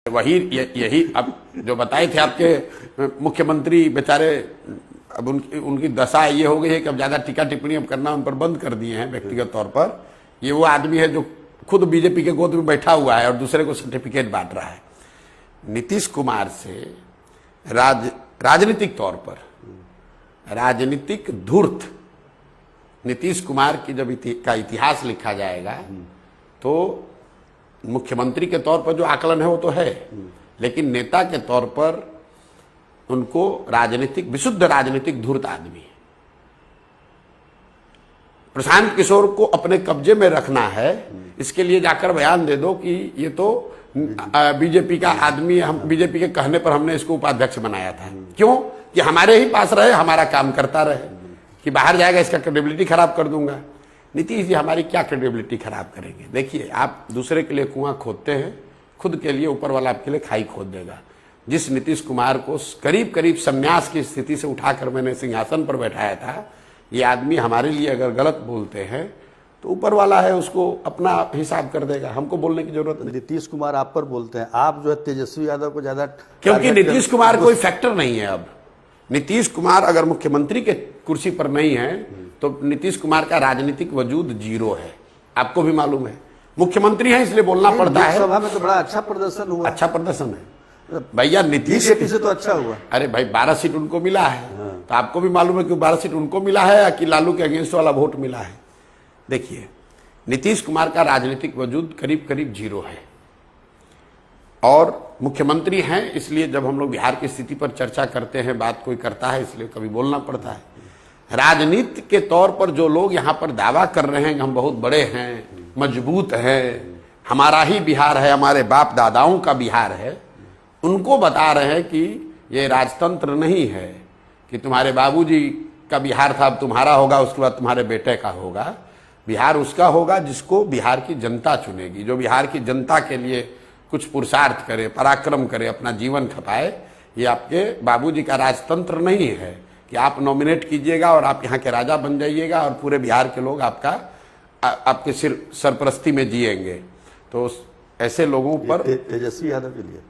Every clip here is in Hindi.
वही यही अब जो बताए थे आपके मुख्यमंत्री बेचारे, अब उनकी दशा ये हो गई है कि अब ज्यादा टीका टिप्पणी अब करना उन पर बंद कर दिए हैं व्यक्तिगत तौर पर। ये वो आदमी है जो खुद बीजेपी के गोद में बैठा हुआ है और दूसरे को सर्टिफिकेट बांट रहा है। नीतीश कुमार से राजनीतिक तौर पर राजनीतिक धूर्त नीतीश कुमार की जब का इतिहास लिखा जाएगा तो मुख्यमंत्री के तौर पर जो आकलन है वो तो है, लेकिन नेता के तौर पर उनको विशुद्ध राजनीतिक धूर्त आदमी है। प्रशांत किशोर को अपने कब्जे में रखना है, इसके लिए जाकर बयान दे दो कि ये तो बीजेपी का आदमी, हम बीजेपी के कहने पर हमने इसको उपाध्यक्ष बनाया था। क्यों? कि हमारे ही पास रहे, हमारा काम करता रहे, कि बाहर जाएगा इसका क्रेडिबिलिटी खराब कर दूंगा। नीतीश जी हमारी क्या क्रेडिबिलिटी खराब करेंगे? देखिए, आप दूसरे के लिए कुआं खोदते हैं, खुद के लिए ऊपर वाला आपके लिए खाई खोद देगा। जिस नीतीश कुमार को करीब करीब संन्यास की स्थिति से उठाकर मैंने सिंहासन पर बैठाया था, ये आदमी हमारे लिए अगर गलत बोलते हैं तो ऊपर वाला है उसको अपना हिसाब कर देगा, हमको बोलने की जरूरत नहीं। नीतीश कुमार आप पर बोलते हैं, आप जो है तेजस्वी यादव को ज्यादा, क्योंकि नीतीश कुमार कोई फैक्टर नहीं है। अब नीतीश कुमार अगर मुख्यमंत्री के कुर्सी पर नहीं है तो नीतीश कुमार का राजनीतिक वजूद जीरो है, आपको भी मालूम है। मुख्यमंत्री है इसलिए बोलना पड़ता है। लोकसभा में तो बड़ा अच्छा प्रदर्शन हुआ। अच्छा प्रदर्शन है भैया, नीतीश से तो अच्छा हुआ। अरे भाई 12 सीट उनको मिला है, तो आपको भी मालूम है कि 12 सीट उनको मिला है या कि लालू के अगेंस्ट वाला वोट मिला है। देखिए, नीतीश कुमार का राजनीतिक वजूद करीब करीब जीरो है और मुख्यमंत्री हैं, इसलिए जब हम लोग बिहार की स्थिति पर चर्चा करते हैं, बात कोई करता है, इसलिए कभी बोलना पड़ता है। राजनीति के तौर पर जो लोग यहाँ पर दावा कर रहे हैं कि हम बहुत बड़े हैं, मजबूत हैं, हमारा ही बिहार है, हमारे बाप दादाओं का बिहार है, उनको बता रहे हैं कि ये राजतंत्र नहीं है कि तुम्हारे बाबूजी का बिहार था अब तुम्हारा होगा, उसके बाद तुम्हारे बेटे का होगा। बिहार उसका होगा जिसको बिहार की जनता चुनेगी, जो बिहार की जनता के लिए कुछ पुरुषार्थ करे, पराक्रम करे, अपना जीवन खपाए। ये आपके बाबूजी का राजतंत्र नहीं है कि आप नॉमिनेट कीजिएगा और आप यहाँ के राजा बन जाइएगा और पूरे बिहार के लोग आपके सरपरस्ती में जिएंगे। तो ऐसे लोगों पर तेजस्वी यादव के लिए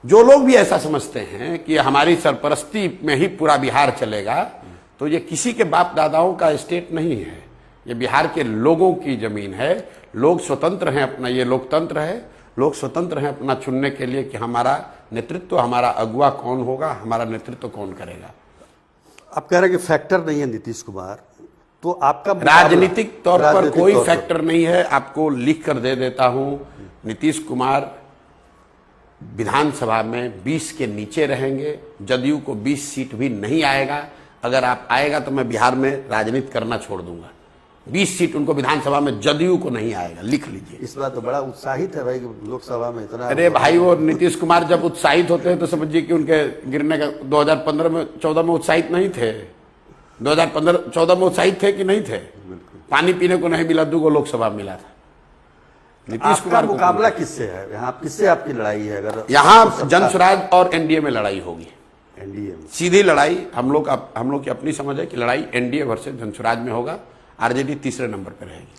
जो लोग भी ऐसा समझते हैं कि हमारी सरपरस्ती में ही पूरा बिहार चलेगा, तो ये किसी के बाप दादाओं का स्टेट नहीं है, ये बिहार के लोगों की जमीन है। लोग स्वतंत्र हैं अपना, ये लोकतंत्र है, लोग स्वतंत्र हैं अपना चुनने के लिए कि हमारा नेतृत्व, हमारा अगुवा कौन होगा, हमारा नेतृत्व कौन करेगा। आप कह रहे हैं कि फैक्टर नहीं है नीतीश कुमार, तो आपका राजनीतिक तौर पर कोई फैक्टर नहीं है। आपको लिख कर दे देता हूं, नीतीश कुमार विधानसभा में 20 के नीचे रहेंगे, जदयू को 20 सीट भी नहीं आएगा। अगर आप आएगा तो मैं बिहार में राजनीति करना छोड़ दूंगा। 20 सीट उनको विधानसभा में जदयू को नहीं आएगा, लिख लीजिए। इस बात तो बड़ा उत्साहित है भाई लोकसभा में इतना। अरे भाई, वो नीतीश कुमार जब उत्साहित होते हैं तो समझिए कि उनके गिरने का 2015 में 14 में उत्साहित नहीं थे। 2015-14 में उत्साहित थे कि नहीं थे? पानी पीने को नहीं मिला, 2 को लोकसभा मिला था। नीतीश कुमार मुकाबला किससे है यहाँ? किससे आपकी लड़ाई है? अगर यहाँ जनसुराज और एनडीए में लड़ाई होगी। एनडीए में सीधी लड़ाई, हम लोग की अपनी समझ है कि लड़ाई एनडीए वर्सेस जनसुराज में होगा। आरजेडी तीसरे नंबर पर रहेगी।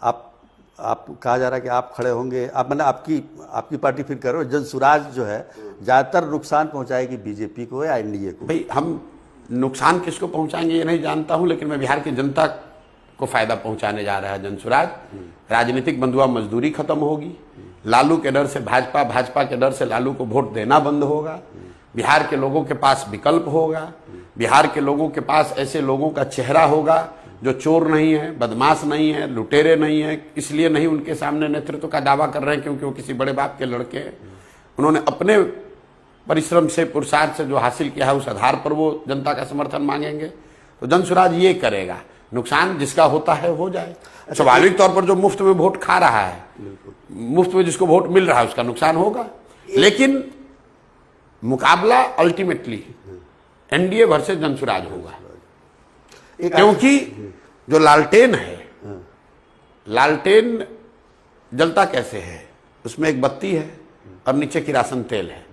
आप कहा जा रहा है कि आप खड़े होंगे, आप मतलब आपकी पार्टी फिर करो। जनसुराज जो है ज्यादातर नुकसान पहुंचाएगी बीजेपी को या एनडीए को? भाई, हम नुकसान किसको पहुंचाएंगे ये नहीं जानता हूं, लेकिन मैं बिहार की जनता को फायदा पहुंचाने जा रहा है जनसुराज। राजनीतिक बंधुआ मजदूरी खत्म होगी, लालू के डर से भाजपा, भाजपा के डर से लालू को वोट देना बंद होगा, बिहार के लोगों के पास विकल्प होगा, बिहार के लोगों के पास ऐसे लोगों का चेहरा होगा जो चोर नहीं है, बदमाश नहीं है, लुटेरे नहीं है। इसलिए नहीं उनके सामने नेतृत्व का दावा कर रहे हैं क्योंकि वो किसी बड़े बाप के लड़के हैं। उन्होंने अपने परिश्रम से, पुरुषार्थ से जो हासिल किया है उस आधार पर वो जनता का समर्थन मांगेंगे। तो जनसुराज ये करेगा, नुकसान जिसका होता है हो जाए। स्वाभाविक तौर पर जो मुफ्त में वोट खा रहा है, मुफ्त में जिसको वोट मिल रहा है उसका नुकसान होगा, लेकिन मुकाबला अल्टीमेटली एनडीए वर्सेस जनसुराज होगा। क्योंकि जो लालटेन है, लालटेन जलता कैसे है? उसमें एक बत्ती है और नीचे किरासन तेल है।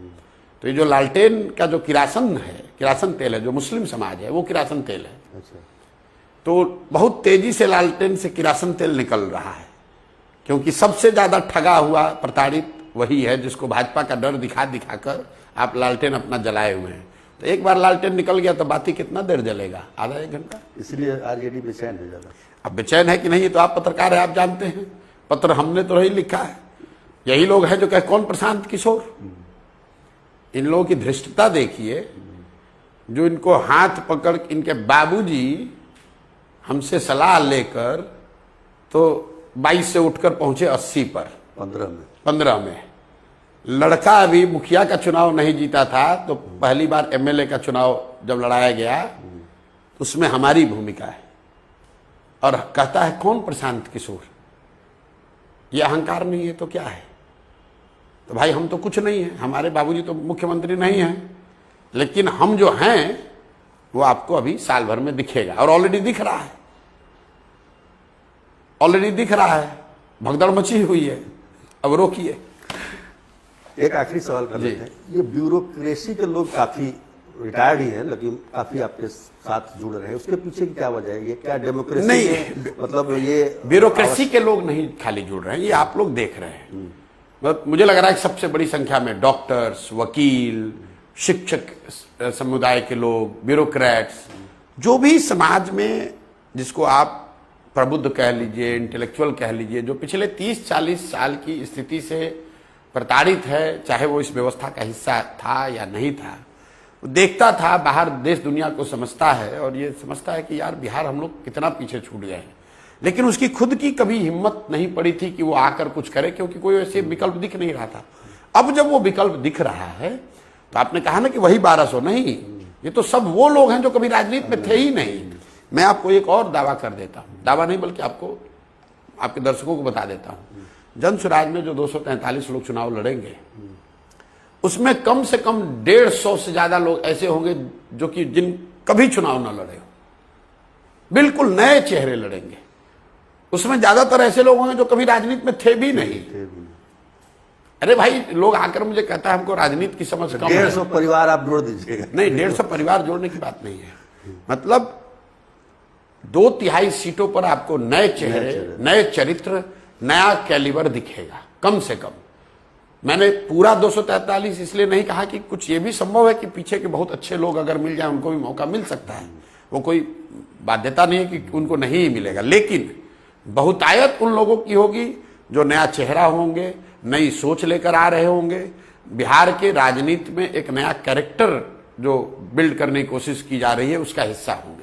तो ये जो लालटेन का जो किरासन तेल है, जो मुस्लिम समाज है, वो किरासन तेल है। तो बहुत तेजी से लालटेन से किरासन तेल निकल रहा है, क्योंकि सबसे ज्यादा ठगा हुआ, प्रताड़ित वही है जिसको भाजपा का डर दिखा दिखाकर आप लालटेन अपना जलाए हुए हैं। तो एक बार लालटेन निकल गया तो बाती कितना देर जलेगा, आधा एक घंटा। इसलिए आरजेडी बेचैन है ज्यादा। अब बेचैन है कि नहीं, तो आप पत्रकार है, आप जानते हैं। पत्र हमने तो नहीं लिखा है, यही लोग हैं जो कहे कौन प्रशांत किशोर। इन लोगों की धृष्टता देखिए, जो इनको हाथ पकड़ इनके बाबूजी हमसे सलाह लेकर तो 22 से उठकर पहुंचे 80 पर 15 में। लड़का अभी मुखिया का चुनाव नहीं जीता था, तो पहली बार एमएलए का चुनाव जब लड़ाया गया तो उसमें हमारी भूमिका है। और कहता है कौन प्रशांत किशोर, ये अहंकार नहीं है तो क्या है। तो भाई हम तो कुछ नहीं है, हमारे बाबूजी तो मुख्यमंत्री नहीं हैं, लेकिन हम जो हैं वो आपको अभी साल भर में दिखेगा। और ऑलरेडी दिख रहा है, ऑलरेडी दिख रहा है, भगदड़ मची हुई है। अब रोकिए। एक आखिरी सवाल कर लेते हैं, ये ब्यूरोक्रेसी के लोग काफी रिटायर्ड ही हैं, लेकिन काफी आपके साथ जुड़ रहे हैं, उसके पीछे की क्या वजह है? ये क्या डेमोक्रेसी नहीं, मतलब ये ब्यूरोक्रेसी के लोग नहीं खाली जुड़ रहे हैं, ये आप लोग देख रहे हैं। मुझे लग रहा है कि सबसे बड़ी संख्या में डॉक्टर्स, वकील, शिक्षक समुदाय के लोग, ब्यूरोक्रेट्स, जो भी समाज में जिसको आप प्रबुद्ध कह लीजिए, इंटेलेक्चुअल कह लीजिए, जो पिछले 30-40 साल की स्थिति से प्रताड़ित है, चाहे वो इस व्यवस्था का हिस्सा था या नहीं था, वो देखता था, बाहर देश दुनिया को समझता है और ये समझता है कि यार बिहार हम लोग कितना पीछे छूट गए हैं। लेकिन उसकी खुद की कभी हिम्मत नहीं पड़ी थी कि वो आकर कुछ करे, क्योंकि कोई ऐसे विकल्प दिख नहीं रहा था। अब जब वो विकल्प दिख रहा है तो आपने कहा ना कि वही 1200 नहीं, ये तो सब वो लोग हैं जो कभी राजनीति में थे ही नहीं। मैं आपको एक और दावा कर देता हूं, दावा नहीं बल्कि आपको, आपके दर्शकों को बता देता हूं, जन स्वराज में जो 243 लोग चुनाव लड़ेंगे उसमें कम से कम 150 से ज्यादा लोग ऐसे होंगे जो कि जिन कभी चुनाव न लड़े हो, बिल्कुल नए चेहरे लड़ेंगे। उसमें ज्यादातर ऐसे लोग होंगे जो कभी राजनीति में थे भी नहीं। अरे भाई, लोग आकर मुझे कहता है हमको राजनीति की समझ कम है। 150 परिवार आप जोड़ दीजिएगा। नहीं, 150 परिवार जोड़ने की बात नहीं है, मतलब 2/3 सीटों पर आपको नए चेहरे, नए चरित्र, नया कैलिबर दिखेगा कम से कम। मैंने पूरा 243 इसलिए नहीं कहा कि कुछ ये भी संभव है कि पीछे के बहुत अच्छे लोग अगर मिल जाए उनको भी मौका मिल सकता है, वो कोई बाध्यता नहीं है कि उनको नहीं मिलेगा। लेकिन बहुतायत उन लोगों की होगी जो नया चेहरा होंगे, नई सोच लेकर आ रहे होंगे, बिहार के राजनीति में एक नया कैरेक्टर जो बिल्ड करने की कोशिश की जा रही है उसका हिस्सा होंगे।